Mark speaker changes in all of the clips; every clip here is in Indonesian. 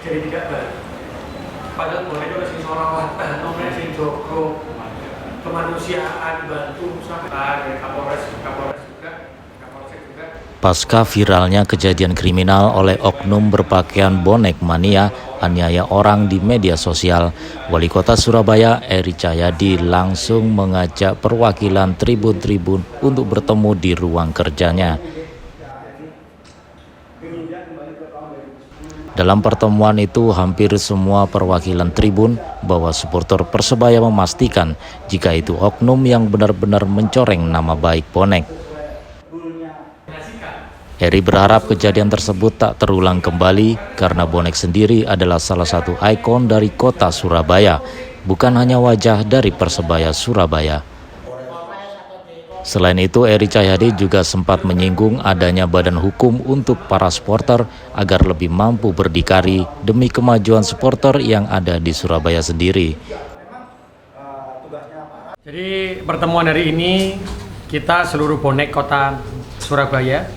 Speaker 1: jadi tidak baik. Padahal bonek itu sing solawatan, nomor sing jogo, kemanusiaan, bantu sampai dari Kapolres juga.
Speaker 2: Pasca viralnya kejadian kriminal oleh oknum berpakaian bonek mania aniaya orang di media sosial, Wali Kota Surabaya Eri Cahyadi langsung mengajak perwakilan tribun-tribun untuk bertemu di ruang kerjanya. Dalam pertemuan itu, hampir semua perwakilan tribun bahwa supporter Persebaya memastikan jika itu oknum yang benar-benar mencoreng nama baik bonek. Eri berharap kejadian tersebut tak terulang kembali karena bonek sendiri adalah salah satu ikon dari kota Surabaya, bukan hanya wajah dari Persebaya Surabaya. Selain itu, Eri Cahyadi juga sempat menyinggung adanya badan hukum untuk para supporter agar lebih mampu berdikari demi kemajuan supporter yang ada di Surabaya sendiri.
Speaker 1: Jadi pertemuan hari ini kita seluruh bonek kota Surabaya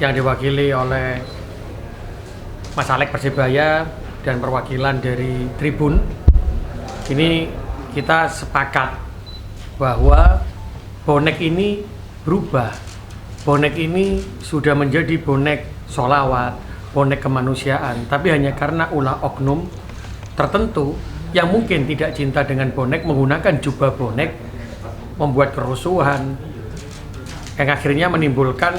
Speaker 1: yang diwakili oleh Mas Alek Persebaya dan perwakilan dari Tribun. Ini kita sepakat bahwa bonek ini berubah. Bonek ini sudah menjadi bonek sholawat, bonek kemanusiaan, tapi hanya karena ulah oknum tertentu yang mungkin tidak cinta dengan bonek menggunakan jubah bonek, membuat kerusuhan yang akhirnya menimbulkan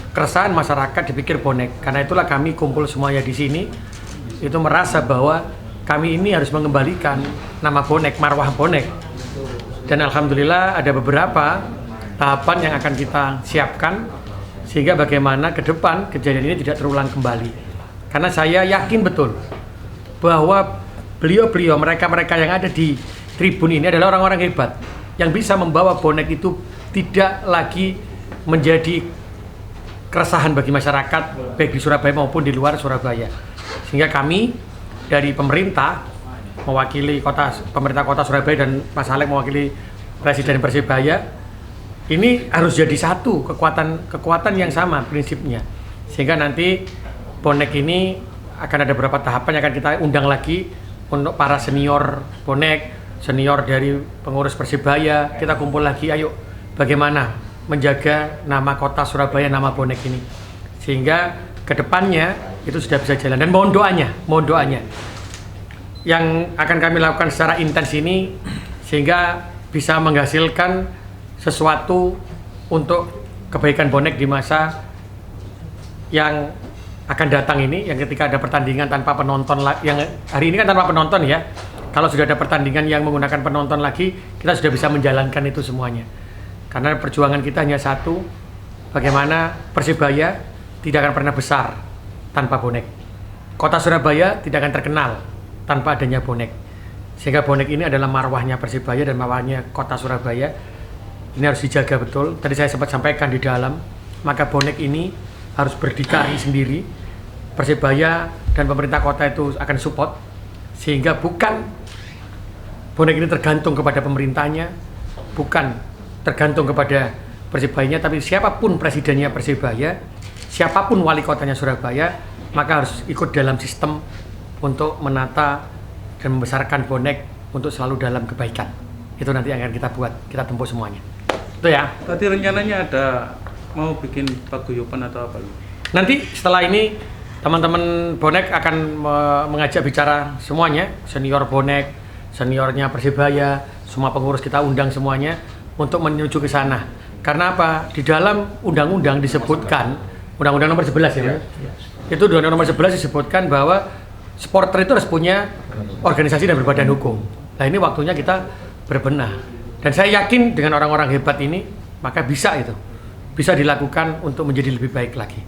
Speaker 1: keresahan masyarakat dipikir bonek. Karena itulah kami kumpul semuanya di sini itu merasa bahwa kami ini harus mengembalikan nama bonek, marwah bonek. Dan alhamdulillah ada beberapa tahapan yang akan kita siapkan sehingga bagaimana ke depan kejadian ini tidak terulang kembali. Karena saya yakin betul bahwa beliau-beliau, mereka-mereka yang ada di tribun ini adalah orang-orang hebat yang bisa membawa bonek itu tidak lagi menjadi keresahan bagi masyarakat baik di Surabaya maupun di luar Surabaya. Sehingga kami dari pemerintah mewakili pemerintah kota Surabaya dan Mas Alek mewakili Presiden Persebaya ini harus jadi satu kekuatan yang sama prinsipnya. Sehingga nanti bonek ini akan ada beberapa tahapan yang akan kita undang lagi untuk para senior bonek, senior dari pengurus Persebaya. Kita kumpul lagi, ayo bagaimana menjaga nama kota Surabaya, nama bonek ini, sehingga kedepannya itu sudah bisa jalan. Dan mohon doanya yang akan kami lakukan secara intens ini sehingga bisa menghasilkan sesuatu untuk kebaikan bonek di masa yang akan datang ini, yang ketika ada pertandingan tanpa penonton, yang hari ini kan tanpa penonton ya, kalau sudah ada pertandingan yang menggunakan penonton lagi, kita sudah bisa menjalankan itu semuanya. Karena perjuangan kita hanya satu, bagaimana Persebaya tidak akan pernah besar tanpa bonek. Kota Surabaya tidak akan terkenal tanpa adanya bonek. Sehingga bonek ini adalah marwahnya Persebaya dan marwahnya kota Surabaya. Ini harus dijaga betul. Tadi saya sempat sampaikan di dalam, maka bonek ini harus berdikari sendiri. Persebaya dan pemerintah kota itu akan support, sehingga bukan bonek ini tergantung kepada pemerintahnya, bukan tergantung kepada Persebayanya, tapi siapapun presidennya Persebaya, siapapun wali kotanya Surabaya, maka harus ikut dalam sistem untuk menata dan membesarkan bonek untuk selalu dalam kebaikan. Itu nanti yang akan kita buat, kita tempuh semuanya. Itu ya.
Speaker 3: Tadi rencananya ada mau bikin paguyuban atau apa?
Speaker 1: Nanti setelah ini teman-teman bonek akan mengajak bicara semuanya, senior bonek, seniornya Persebaya, semua pengurus kita undang semuanya untuk menuju ke sana. Karena apa? Di dalam undang-undang disebutkan, undang-undang nomor 11 ya. Itu undang-undang nomor 11 disebutkan bahwa supporter itu harus punya organisasi dan berbadan hukum. Nah, ini waktunya kita berbenah. Dan saya yakin dengan orang-orang hebat ini, maka bisa itu. Bisa dilakukan untuk menjadi lebih baik lagi.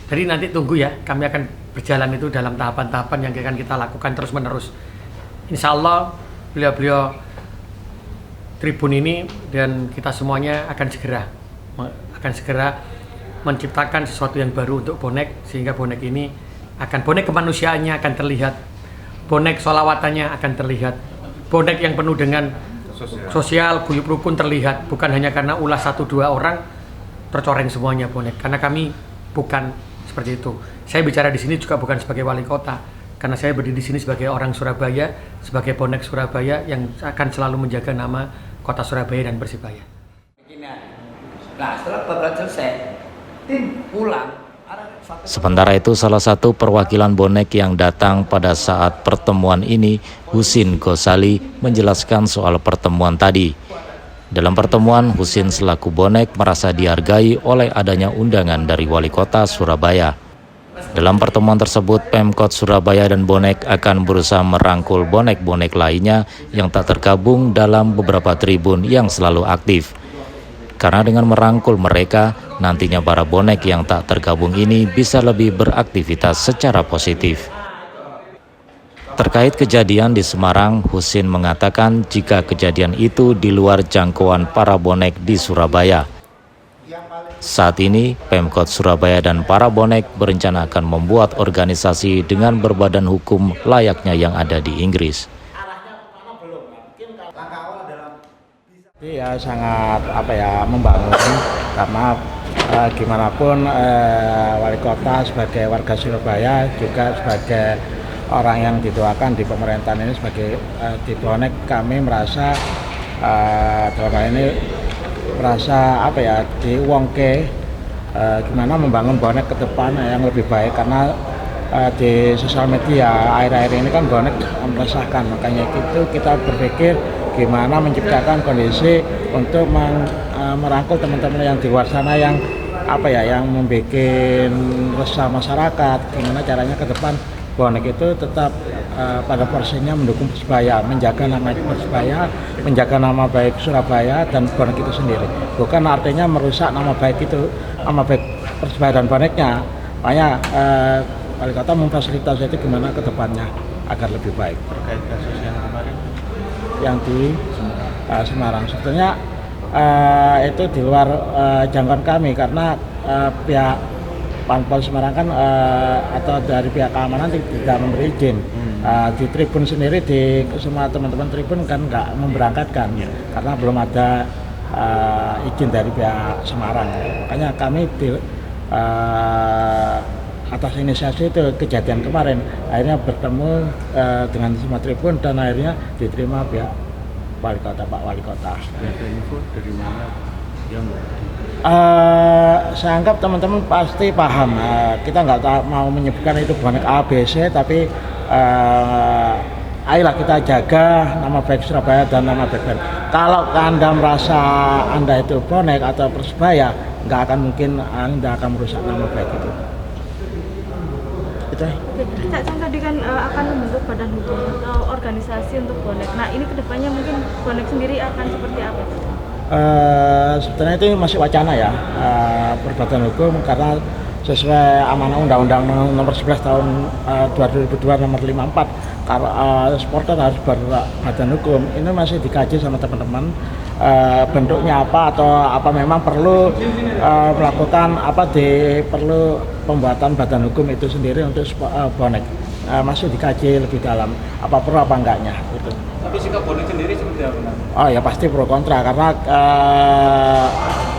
Speaker 1: Jadi nanti tunggu ya, kami akan berjalan itu dalam tahapan-tahapan yang akan kita lakukan terus-menerus. Insya Allah beliau-beliau Tribun ini dan kita semuanya akan segera menciptakan sesuatu yang baru untuk bonek, sehingga bonek ini bonek kemanusiaannya akan terlihat, bonek sholawatannya akan terlihat, bonek yang penuh dengan sosial, guyup rukun terlihat, bukan hanya karena ulah 1-2 orang tercoreng semuanya bonek. Karena kami bukan seperti itu. Saya bicara di sini juga bukan sebagai wali kota, karena saya berdiri di sini sebagai orang Surabaya, sebagai bonek Surabaya yang akan selalu menjaga nama kota Surabaya dan Persibaya.
Speaker 4: Nah, setelah babak selesai, tim pulang.
Speaker 2: Sementara itu, salah satu perwakilan bonek yang datang pada saat pertemuan ini, Husin Gosali, menjelaskan soal pertemuan tadi. Dalam pertemuan, Husin selaku bonek merasa dihargai oleh adanya undangan dari Wali Kota Surabaya. Dalam pertemuan tersebut, Pemkot Surabaya dan bonek akan berusaha merangkul bonek-bonek lainnya yang tak tergabung dalam beberapa tribun yang selalu aktif. Karena dengan merangkul mereka, nantinya para bonek yang tak tergabung ini bisa lebih beraktivitas secara positif. Terkait kejadian di Semarang, Husin mengatakan jika kejadian itu di luar jangkauan para bonek di Surabaya. Saat ini, Pemkot Surabaya dan para bonek berencana akan membuat organisasi dengan berbadan hukum layaknya yang ada di Inggris.
Speaker 5: Ya sangat membangun karena gimana pun wali kota sebagai warga Surabaya juga sebagai orang yang dituakan di pemerintahan ini sebagai di bonek, kami merasa dalam hal ini merasa diuangke gimana membangun bonek ke depan yang lebih baik, karena di sosial media akhir-akhir ini kan bonek meresahkan, makanya itu kita berpikir gimana menciptakan kondisi untuk merangkul teman-teman yang di luar sana yang yang membuat resah masyarakat. Gimana caranya ke depan bonek itu tetap pada porsinya mendukung Persibaya, menjaga nama Persibaya, menjaga nama baik Surabaya dan bonek itu sendiri. Bukan artinya merusak nama baik Persibaya dan boneknya. Makanya wali kota memfasilitasi itu gimana ke depannya agar lebih baik.
Speaker 3: Terkait kasus yang kemarin
Speaker 5: yang di Semarang sebetulnya itu di luar jangkauan kami, karena pihak Pemkot Semarang kan atau dari pihak keamanan tidak memberi izin. Di tribun sendiri, di semua teman-teman tribun kan nggak memberangkatkan karena belum ada izin dari pihak Semarang. Makanya kami atas inisiasi itu kejadian kemarin akhirnya bertemu dengan semua tribun dan akhirnya diterima pihak Wali Kota, Pak Wali Kota.
Speaker 3: ada info dari mana yang
Speaker 5: saya anggap teman-teman pasti paham. Kita nggak mau menyebutkan itu bonek A, B, C, tapi ayolah kita jaga nama baik Surabaya dan nama baik band. Kalau Anda merasa Anda itu bonek atau Persibaya, nggak akan mungkin Anda akan merusak nama baik itu.
Speaker 6: Cak Cang tadi kan akan membentuk badan hukum atau organisasi untuk bonek. Nah, ini kedepannya mungkin bonek sendiri akan seperti apa?
Speaker 5: Sebenarnya itu masih wacana ya, berbadan hukum, karena sesuai amanah Undang-Undang Nomor 11 Tahun 2002 Nomor 54, supporter harus berbadan hukum. Ini masih dikaji sama teman-teman. Bentuknya apa atau apa memang perlu melakukan perlu pembuatan badan hukum itu sendiri untuk bonek, masih dikaji lebih dalam apa perlu apa enggaknya itu.
Speaker 3: tapi sikap bonek sendiri seperti apa?
Speaker 5: Oh ya pasti pro kontra, karena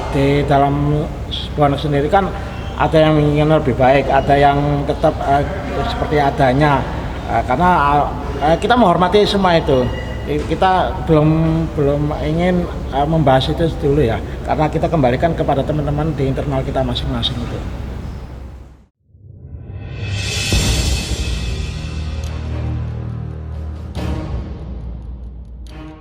Speaker 5: di dalam bonek sendiri kan ada yang ingin lebih baik, ada yang tetap seperti adanya, karena kita menghormati semua itu. Kita belum ingin membahas itu dulu ya, karena kita kembalikan kepada teman-teman di internal kita masing-masing itu.